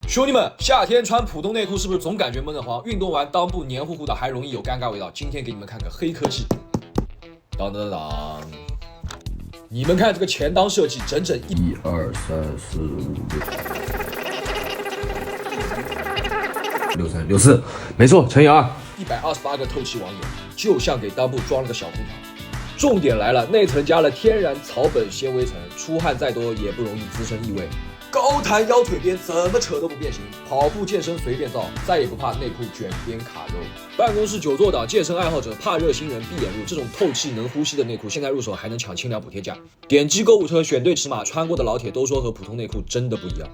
兄弟们，夏天穿普通内裤是不是总感觉闷得慌？运动完裆部黏糊糊的，还容易有尴尬味道。今天给你们看个黑科技。当当当！你们看这个前裆设计，整整1、2、3、4、5、6、63、64，没错，乘以2。128个透气网眼，就像给裆部装了个小空调。重点来了，内层加了天然草本纤维层，出汗再多也不容易滋生异味。高弹腰腿边怎么扯都不变形，跑步健身随便造，再也不怕内裤卷边卡肉。办公室久坐党，健身爱好者怕热新人闭眼入，这种透气能呼吸的内裤，现在入手还能抢清凉补贴价。点击购物车，选对尺码，穿过的老铁都说和普通内裤真的不一样。